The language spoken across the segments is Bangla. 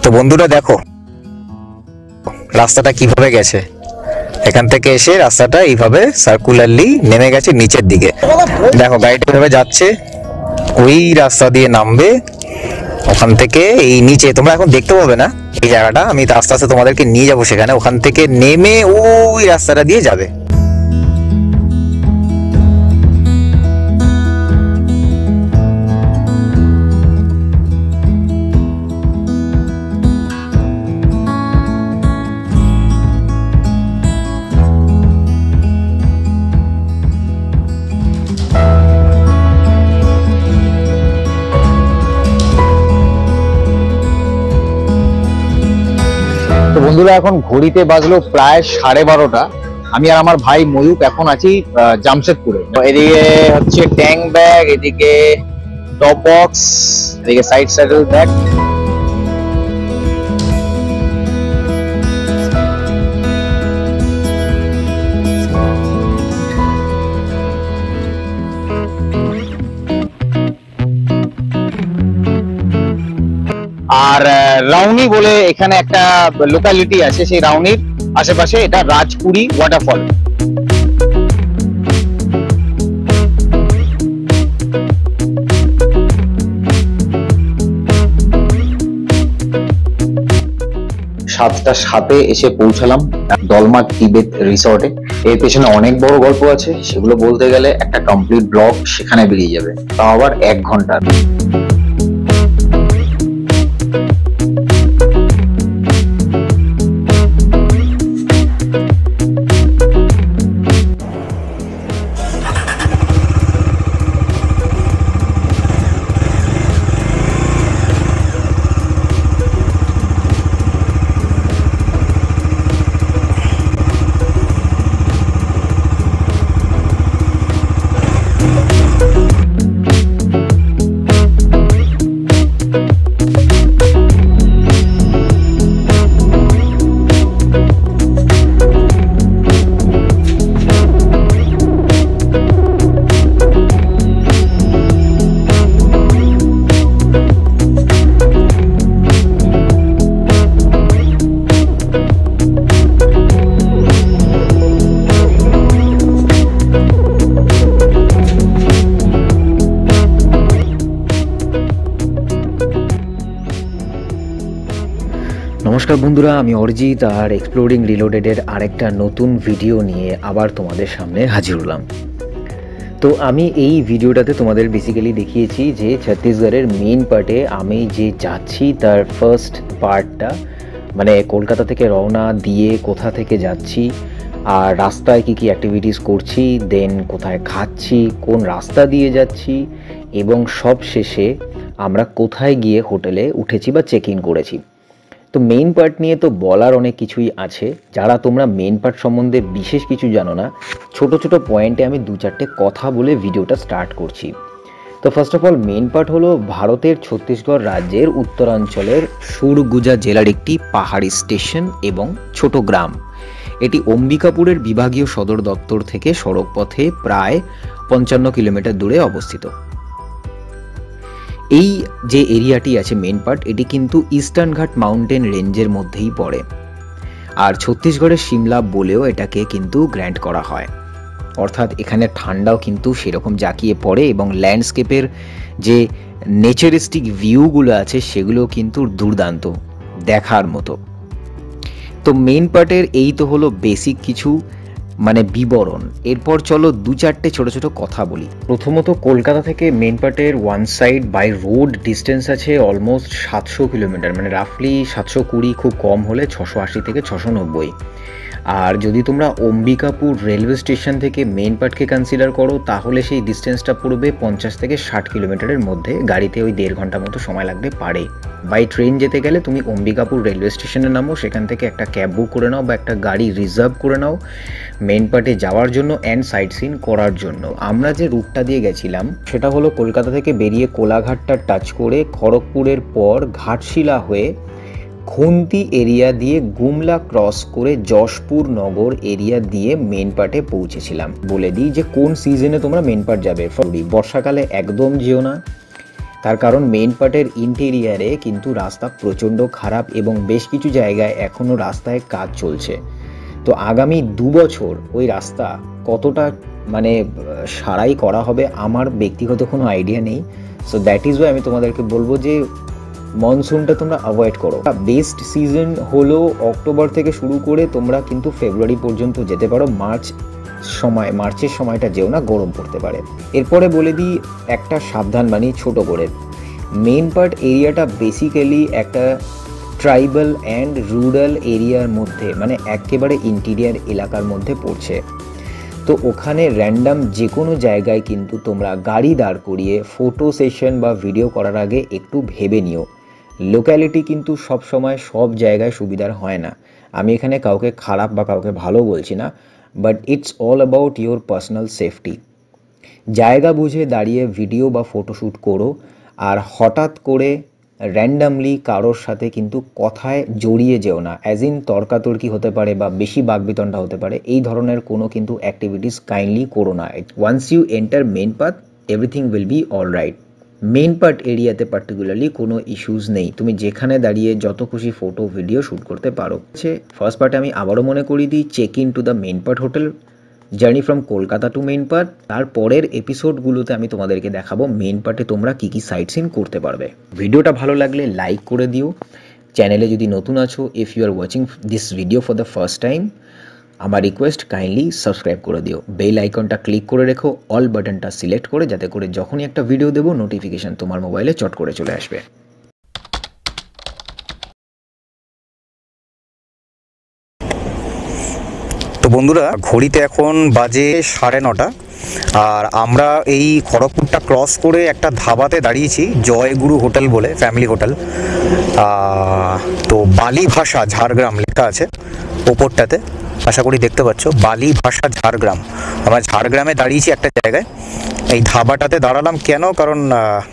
তো বন্ধুরা দেখো রাস্তাটা কিভাবে গেছে, এখান থেকে এসে রাস্তাটা এইভাবে সার্কুলারলি নেমে গেছে নিচের দিকে। দেখো গাড়িটা এভাবে যাচ্ছে, ওই রাস্তা দিয়ে নামবে, ওখান থেকে এই নিচে তোমরা এখন দেখতে পাবে না এই জায়গাটা, আমি আস্তে আস্তে তোমাদেরকে নিয়ে যাবো সেখানে, ওখান থেকে নেমে ওই রাস্তাটা দিয়ে যাবে। তো বন্ধুরা এখন ঘড়িতে বাজলো প্রায় 12:30। আমি আর আমার ভাই ময়ূক এখন আছি জামশেদপুরে। এদিকে হচ্ছে ট্যাঙ্ক ব্যাগ, এদিকে টপ বক্স, এদিকে সাইড স্যাডেল ব্যাগ। আর রাউনি বলে এখানে একটা লোকালিটি আছে, সেই রাউনির আশেপাশে এটা রাজপুরি ওয়াটারফল। সাতটা সাথে এসে পৌঁছালাম দলমা তিবেত রিসর্টে। এর পেছনে অনেক বড় গল্প আছে, সেগুলো বলতে গেলে একটা কমপ্লিট ব্লগ সেখানে বেরিয়ে যাবে, তাও আবার 1 ঘন্টার। নমস্কার বন্ধুরা, আমি অরিজিৎ আর এক্সপ্লোরিং রিলোডেডের আরেকটা নতুন ভিডিও নিয়ে আবার তোমাদের সামনে হাজির হলাম। তো আমি এই ভিডিওটাতে তোমাদের বেসিক্যালি দেখিয়েছি যে ছত্তিশগড়ের মেইন পার্টে আমি যে যাচ্ছি তার ফার্স্ট পার্টটা, মানে কলকাতা থেকে রওনা দিয়ে কোথা থেকে যাচ্ছি আর রাস্তায় কী কী অ্যাক্টিভিটিস করছি, দেন কোথায় খাচ্ছি, কোন রাস্তা দিয়ে যাচ্ছি এবং সব শেষে আমরা কোথায় গিয়ে হোটেলে উঠেছি বা চেক ইন করেছি। তো মেইন পার্ট নিয়ে তো বলার অনেক কিছুই আছে, যারা তোমরা মেইন পার্ট সম্বন্ধে বিশেষ কিছু জানো না, ছোট ছোট পয়েন্টে আমি 2-4টে কথা বলে ভিডিওটা স্টার্ট করছি। তো first of all main part হলো ভারতের ছত্তিশগড় রাজ্যের উত্তরাঞ্চলের সুরগুজা জেলার একটি পাহাড়ি স্টেশন এবং ছোট গ্রাম। এটি অম্বিকাপুরের বিভাগীয় সদর দপ্তর থেকে সড়ক পথে প্রায় 55 কিলোমিটার দূরে অবস্থিত। এই যে এরিয়াটি আছে মেইন পার্ট, এটি কিন্তু ইস্টার্ন ঘাট মাউন্টেন রেঞ্জের মধ্যেই পড়ে, আর ছত্তিশগড়ের সিমলা বলেও এটাকে কিন্তু গ্র্যান্ট করা হয়। অর্থাৎ এখানে ঠান্ডাও কিন্তু সেরকম জাঁকিয়ে পড়ে এবং ল্যান্ডস্কেপের যে নেচারিস্টিক ভিউগুলো আছে সেগুলো কিন্তু দুর্দান্ত, দেখার মতো। তো মেইন পার্টের এই তো হলো বেসিক কিছু মানে বিবরণ। এরপর চলো 2-4টে ছোট ছোট কথা বলি। প্রথমত কলকাতা থেকে মেইন পার্টের one side by road distance আছে অলমোস্ট 700 কিলোমিটার, মানে রাফলি 720, খুব কম হলে 680 থেকে 690। আর যদি তোমরা অম্বিকাপুর রেলওয়ে স্টেশন থেকে মেইন পার্টকে কনসিডার করো তাহলে সেই ডিস্টেন্সটা পড়বে 50 থেকে 60 কিলোমিটারের মধ্যে। গাড়িতে ওই 1.5 ঘন্টা মতো সময় লাগতে পারে। বাই ট্রেন যেতে গেলে তুমি অম্বিকাপুর রেলওয়ে স্টেশনে নামো, সেখান থেকে একটা ক্যাব বুক করে নাও বা একটা গাড়ি রিজার্ভ করে নাও মেইন পার্টে যাওয়ার জন্য অ্যান্ড সাইট সিন করার জন্য। আমরা যে রুটটা দিয়ে গেছিলাম সেটা হলো কলকাতা থেকে বেরিয়ে কোলাঘাটটা টাচ করে খড়গপুরের পর ঘাটশিলা হয়ে খুন্তি এরিয়া দিয়ে গুমলা ক্রস করে যশপুর নগর এরিয়া দিয়ে মেইন পার্টে পৌঁছেছিলাম। বলে দিই যে কোন সিজনে তোমরা মেইন পার্ট যাবে। বর্ষাকালে একদম যেও না, তার কারণ মেইন পার্টের ইন্টেরিয়ারে কিন্তু রাস্তা প্রচণ্ড খারাপ এবং বেশ কিছু জায়গায় এখনও রাস্তায় কাজ চলছে। তো আগামী 2 বছর ওই রাস্তা কতটা মানে সারাই করা হবে আমার ব্যক্তিগত কোনো আইডিয়া নেই। সো দ্যাট ইজ ওয়াই আমি তোমাদেরকে বলবো যে মনসুনটা তোমরা অ্যাভয়েড করো। বেস্ট সিজন হলো অক্টোবর থেকে শুরু করে তোমরা কিন্তু ফেব্রুয়ারি পর্যন্ত যেতে পারো। মার্চের সময়টা যেও না, গরম পড়তে পারে। এরপরে বলে দিই একটা সাবধানবাণী ছোট করে, মেইন পার্ট এরিয়াটা বেসিক্যালি একটা ট্রাইবাল অ্যান্ড রুরাল এরিয়ার মধ্যে, মানে একেবারে ইন্টিরিয়ার এলাকার মধ্যে পড়ছে। তো ওখানে র্যান্ডাম যে কোনো জায়গায় কিন্তু তোমরা গাড়ি দাঁড় করিয়ে ফটো সেশন বা ভিডিও করার আগে একটু ভেবে নিও। লোক্যালিটি কিন্তু সব সময় সব জায়গায় সুবিধার হয় না। আমি এখানে কাউকে খারাপ বা কাউকে ভালো বলছি না, but it's all about your personal safety. জায়গা বুঝে দাঁড়িয়ে ভিডিও বা ফটোশ্যুট করো, আর হঠাৎ করে র্যান্ডামলি কারোর সাথে কিন্তু কথায় জড়িয়ে যেও না, অ্যাজ ইন তর্কাতর্কি হতে পারে বা বেশি বাকবিতণ্ডা হতে পারে, এই ধরনের কোনো কিন্তু অ্যাক্টিভিটিস কাইন্ডলি করো না। Once you enter Mainpat everything will be all right. Mainpat এরিয়াতে পার্টিকুলারলি কোনো ইস্যুস নেই, তুমি যেখানে দাঁড়িয়ে যত খুশি ফটো ভিডিও শ্যুট করতে পারো। ফার্স্ট পার্টে আমি আবারও মনে করিয়ে দিই, check in to the Mainpat hotel, journey from Kolkata to Mainpat. তারপরের এপিসোডগুলোতে আমি তোমাদেরকে দেখাবো মেইন পার্টে তোমরা কী কী সাইট সিন করতে পারবে। ভিডিওটা ভালো লাগলে লাইক করে দিও। চ্যানেলে যদি নতুন আছো, if you are watching this video for the first time, আমার রিকোয়েস্ট কাইন্ডলি সাবস্ক্রাইব করে দিও। বেল আইকনটা ক্লিক করে রেখো, অল বাটনটা সিলেক্ট করে, যাতে করে যখনই একটা ভিডিও দেবো নোটিফিকেশান তোমার মোবাইলে চট করে চলে আসবে। তো বন্ধুরা, ঘড়িতে এখন বাজে 9:30, আর আমরা এই খড়গপুরটা ক্রস করে একটা ধাবাতে দাঁড়িয়েছি, জয়গুরু হোটেল বলে, ফ্যামিলি হোটেল। তো বালি ভাষা ঝাড়গ্রাম লেখা আছে ওপরটাতে, আশা করি দেখতে পাচ্ছ, বালি ভাষা ঝাড়গ্রাম। আমরা ঝাড়গ্রামে দাঁড়িয়েছি একটা জায়গায়। এই ধাবাটাতে দাঁড়ালাম কেন, কারণ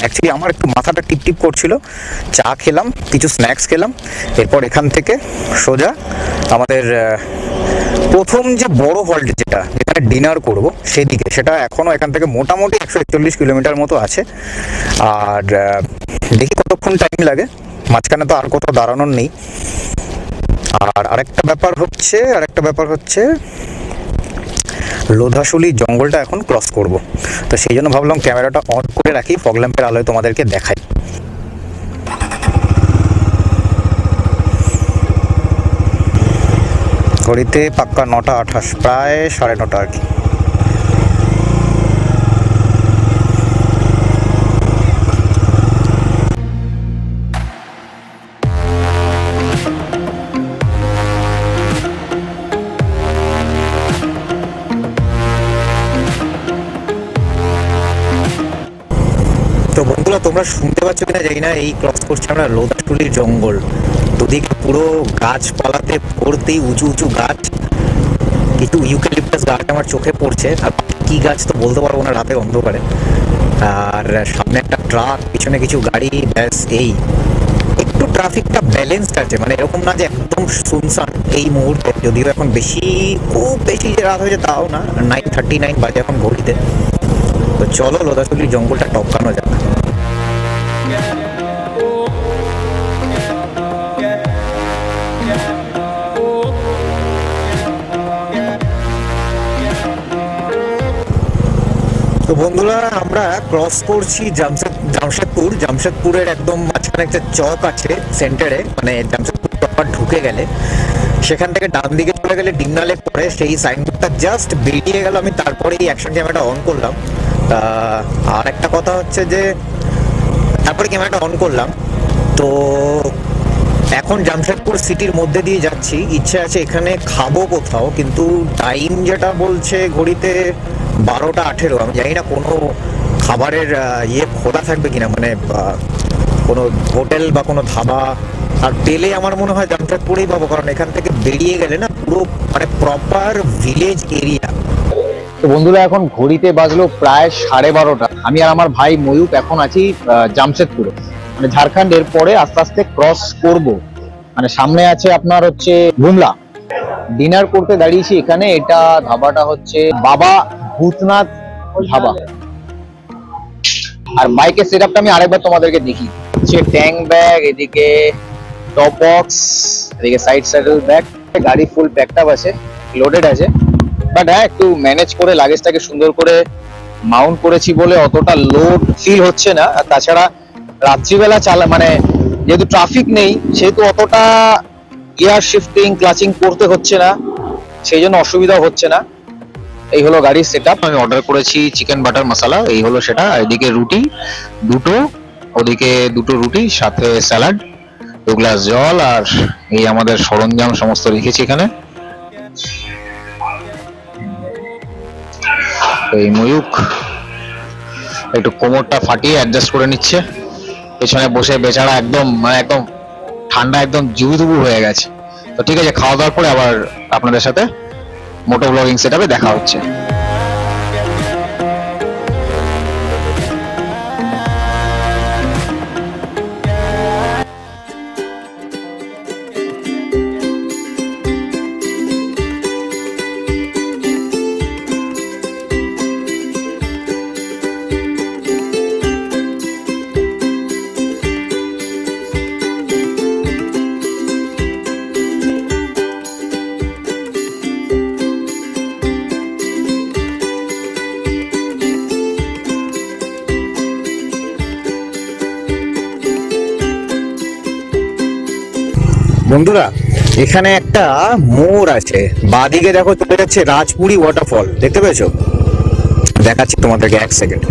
অ্যাকচুয়ালি আমার একটু মাথাটা টিপটিপ করছিল। চা খেলাম, কিছু স্ন্যাক্স খেলাম, এরপর এখান থেকে সোজা আমাদের প্রথম যে বড় হল্ট যেখানে ডিনার করব সেদিকে, সেটা এখনও এখান থেকে মোটামুটি 141 কিলোমিটার মতো আছে। আর দেখি কতক্ষণ টাইম লাগে, মাঝখানে তো আর কোথাও দাঁড়ানোর নেই। আর আরেকটা ব্যাপার হচ্ছে লোধাশুলি জঙ্গলটা এখন ক্রস করব, তো সেই জন্য ভাবলাম ক্যামেরাটা অন করে রাখি, ফগ ল্যাম্পের আলোয় তোমাদেরকে দেখাই। ঘড়িতে পাক্কা 9:28, প্রায় 9:30 আর কি। তো বন্ধুরা, তোমরা শুনতে পাচ্ছ কিনা জানি না, এই ক্রস করছি আমরা লোধাশুলির জঙ্গল। দুদিকে পুরো গাছপালাতে ভর্তি, উঁচু উঁচু গাছ, কিছু ইউক্যালিপটাস গাছ আমার চোখে পড়ছে, আর কি গাছ তো বলতে পারবো না রাতে অন্ধকারে। আর সামনে একটা ট্রাক, পিছনে কিছু গাড়ি, ব্যাস এই। একটু ট্রাফিকটা ব্যালেন্সড আছে, মানে এরকম না যে একদম শুনশান এই মুহূর্তে, যদিও এখন খুব বেশি যে রাত হয়েছে তাও না, 9:39 বাজে এখন ঘড়িতে। তো চলো লোধাশুলির জঙ্গলটা টপকানো যাক। তো বন্ধুরা, আমরা ক্রস করছি জামশেদপুরের একদম মাঝখানে একটা চক আছে সেন্টারে, মানে জামশেদপুর প্রপার ঢুকে গেলে সেখান থেকে ডান দিকে চলে গেলে ডিগনা লেক পড়ে, সেই সাইনবোর্ডটা জাস্ট বেরিয়ে গেল আমি, তারপরে এই অ্যাকশন ক্যামেরাটা অন করলাম। আর একটা কথা হচ্ছে যে তারপরে ক্যামেরাটা অন করলাম, তো এখন জামশেদপুর সিটির মধ্যে দিয়ে যাচ্ছি। ইচ্ছে আছে এখানে খাবো কোথাও, কিন্তু টাইম যেটা বলছে ঘড়িতে 12:18। আমি জানি না কোনো খাবারের খোলা থাকবে কিনা, মানে কোনো হোটেল বা কোনো ধাবা। আর পেলে আমার মনে হয় জামশেদপুরেই পাবো, কারণ এখান থেকে বেরিয়ে গেলে না পুরো মানে প্রপার ভিলেজ এরিয়া। তো বন্ধুরা, এখন ঘড়িতে বাজলো প্রায় 12:30। আমি আর আমার ভাই ময়ূক এখন আছি জামশেদপুরে, মানে ঝাড়খণ্ডের পরে আস্তে আস্তে ক্রস করব। মানে সামনে আছে আপনার হচ্ছে গুমলা। ডিনার করতে দাঁড়িয়েছি এখানে, এটা ধাবাটা হচ্ছে বাবা ভূতনাথ ধাবা। আর বাইকের সেটআপটা আমি আরেকবার তোমাদেরকে দেখি। হচ্ছে ট্যাঙ্ক ব্যাগ, এদিকে টপ বক্স, এদিকে সাইড স্যাডেল ব্যাগ, গাড়ি ফুল প্যাকড আপ আছে, লোডেড আছে। বাট হ্যাঁ, একটু ম্যানেজ করে লাগেজটাকে সুন্দর করে মাউন্ট করেছি বলে অতটা লোড ফিল হচ্ছে না। আর তাছাড়া রাত্রিবেলা মানে যেহেতু ট্রাফিক নেই সেহেতু অতটা গিয়ার শিফটিং ক্লাচিং করতে হচ্ছে না, সেই জন্য অসুবিধা হচ্ছে না। এই হলো গাড়ির সেটআপ। আমি অর্ডার করেছি চিকেন বাটার মশলা, এই হলো সেটা। এদিকে রুটি দুটো, ওদিকে দুটো রুটি, সাথে স্যালাড, 2 গ্লাস জল, আর এই আমাদের সরঞ্জাম সমস্ত রেখেছি এখানে। এই ময়ূক একটু কোমরটা ফাটিয়ে অ্যাডজাস্ট করে নিচ্ছে, পেছনে বসে বেচারা একদম একদম ঠান্ডা, একদম জুবুদুবু হয়ে গেছে। তো ঠিক আছে, খাওয়া দাওয়ার পরে আবার আপনাদের সাথে মোটো ব্লগিং সেটআপে দেখা হচ্ছে। বন্ধুরা, এখানে একটা মোড় আছে, বাদিকে দেখো চলে যাচ্ছে রাজপুরি ওয়াটারফল, দেখতে পেয়েছো? দেখাচ্ছি তোমাদেরকে, 1 সেকেন্ড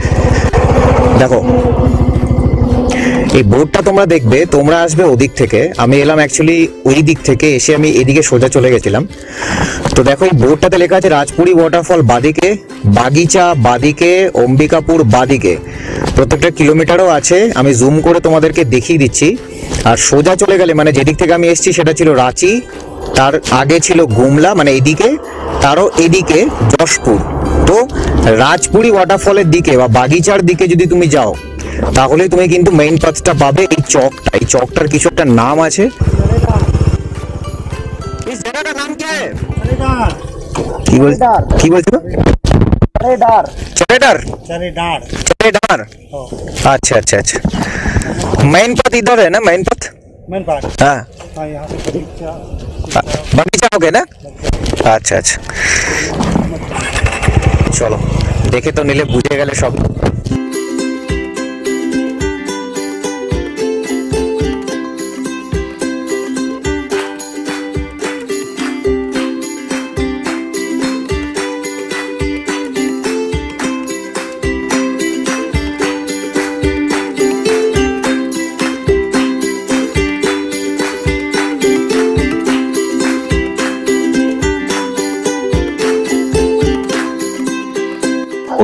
দেখো। এই বোর্ডটা তোমরা দেখবে, তোমরা আসবে ওদিক থেকে, আমি এলাম অ্যাকচুয়ালি ওই দিক থেকে, এসে আমি এদিকে সোজা চলে গেছিলাম। তো দেখো এই বোর্ডটাতে লেখা আছে রাজপুরি ওয়াটারফল বাদিকে, বাগিচা বাদিকে, অম্বিকাপুর বাদিকে। প্রত্যেকটা কিলোমিটারও আছে, আমি জুম করে তোমাদেরকে দেখিয়ে দিচ্ছি। আর সোজা চলে গেলে, মানে যেদিক থেকে আমি এসেছি সেটা ছিল রাঁচি, তার আগে ছিল গুমলা, মানে এইদিকে, তারও এদিকে যশপুর। তো রাজপুরি ওয়াটারফলের দিকে বা বাগিচার দিকে যদি তুমি যাও তাহলে তুমি কিন্তু মেইন পাথটা পাবে। এই চকটা, এই চকটার কিছু একটা নাম আছে। এই জায়গাটার নাম কি? কি বলছো? चरेडार। अच्छा अच्छा अच्छा, मेन पथ इधर है ना? मेन पथ, हाँ बगीचा हो गया ना? अच्छा अच्छा, चलो देखे तो नीले बुझे गए सब।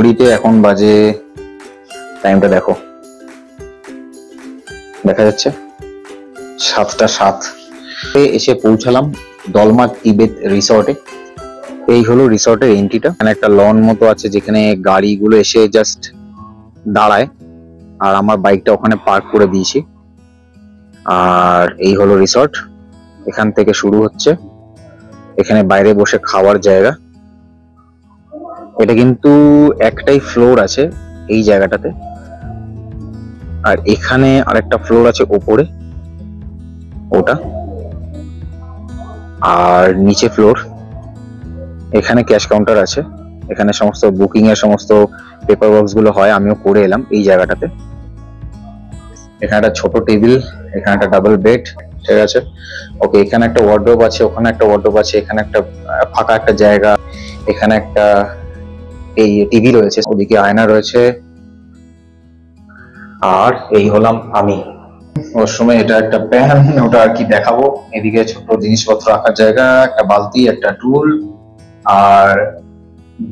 ঘড়িতে এখন বাজে, টাইমটা দেখো, দেখা যাচ্ছে 7:07। এসে পৌঁছালাম দলমা তিবেত রিসর্টে। এই হলো রিসর্টের এন্ট্রিটা। এখানে একটা লন মতো আছে যেখানে গাড়িগুলো এসে জাস্ট দাঁড়ায়, আর আমার বাইকটা ওখানে পার্ক করে দিয়েছি। আর এই হলো রিসর্ট, এখান থেকে শুরু হচ্ছে। এখানে বাইরে বসে খাওয়ার জায়গা। এটা কিন্তু একটাই ফ্লোর আছে এই জায়গাটাতে, আর এখানে আরেকটা ফ্লোর আছে ওপরে, ওটা, আর নিচে ফ্লোর। এখানে ক্যাশ কাউন্টার আছে, এখানে সমস্ত বুকিং এর সমস্ত পেপার ওয়ার্কস গুলো হয়, আমিও করে এলাম এই জায়গাটাতে। এখানে একটা ছোট টেবিল, এখানে একটা ডাবল বেড, ঠিক আছে, ওকে। এখানে একটা ওয়ার্ডরোব আছে, ওখানে একটা ওয়ার্ডরোব আছে, এখানে একটা ফাঁকা একটা জায়গা, এখানে একটা এই টিভি রয়েছে, ওদিকে আয়না রয়েছে। আর এই হলাম আমি। ওর সময় এটা একটা প্যান, ওটা আর কি দেখাবো। এদিকে ছোট জিনিসপত্র রাখার জায়গা, একটা বালতি, একটা টুল, আর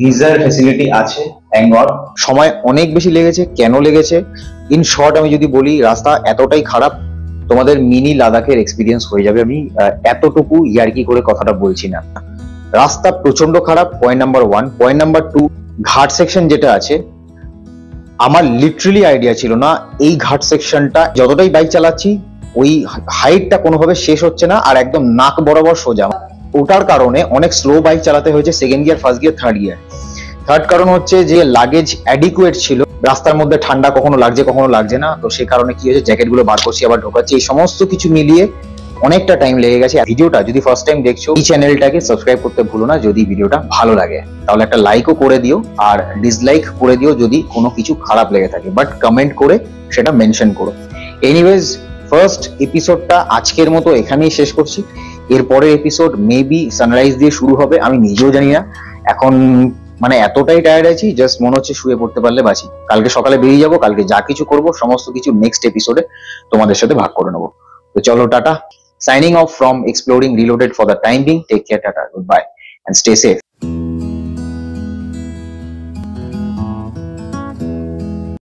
গিজার ফ্যাসিলিটি আছে। Thank god. সময় অনেক বেশি লেগেছে। কেন লেগেছে? ইন শর্ট আমি যদি বলি, রাস্তা এতটাই খারাপ, তোমাদের মিনি লাদাখের এক্সপিরিয়েন্স হয়ে যাবে। আমি এতটুকু ইয়ার্কি করে কথাটা বলছি না। রাস্তা প্রচন্ড খারাপ, পয়েন্ট নাম্বার 1। পয়েন্ট নাম্বার 2, ঘাট সেকশন যেটা আছে, আমার লিটারালি আইডিয়া ছিল না এই ঘাট সেকশনটা যতটাই বাইক চালাচ্ছি ওই হাইটটা কোনোভাবে শেষ হচ্ছে না, আর একদম নাক বরাবর সোজা। ওটার কারণে অনেক স্লো বাইক চালাতে হয়েছে, second gear, first gear, third gear. Third কারণ হচ্ছে যে লাগেজ অ্যাডিকুয়েট ছিল, রাস্তার মধ্যে ঠান্ডা কখনো লাগছে কখনো লাগছে না, তো সে কারণে কি হয়েছে জ্যাকেট গুলো বার করছি আবার ঢোকাচ্ছি, এই সমস্ত কিছু মিলিয়ে অনেকটা টাইম লেগে গেছে। ভিডিওটা যদি ফার্স্ট টাইম দেখছো এই চ্যানেলটাকে সাবস্ক্রাইব করতে ভুলো না, যদি ভিডিওটা ভালো লাগে তাহলে একটা লাইকও করে দিও, আর ডিসলাইক করে দিও যদি কোনো কিছু খারাপ লেগে থাকে, বাট কমেন্ট করে সেটা মেনশন করো। এনিওয়েজ ফার্স্ট এপিসোডটা আজকের মতো এখানেই শেষ করছি। এরপরের এপিসোড মেবি সানরাইজ দিয়ে শুরু হবে, আমি নিজেও জানি না। এখন মানে এতটাই টায়ার্ড আছি, জাস্ট মনে হচ্ছে শুয়ে পড়তে পারলে বাঁচি। কালকে সকালে বেরিয়ে যাবো, কালকে যা কিছু করবো সমস্ত কিছু নেক্সট এপিসোডে তোমাদের সাথে ভাগ করে নেবো। তো চলো tata, signing off from Exploring Reloaded for the time being. Take care, tata, goodbye and stay safe.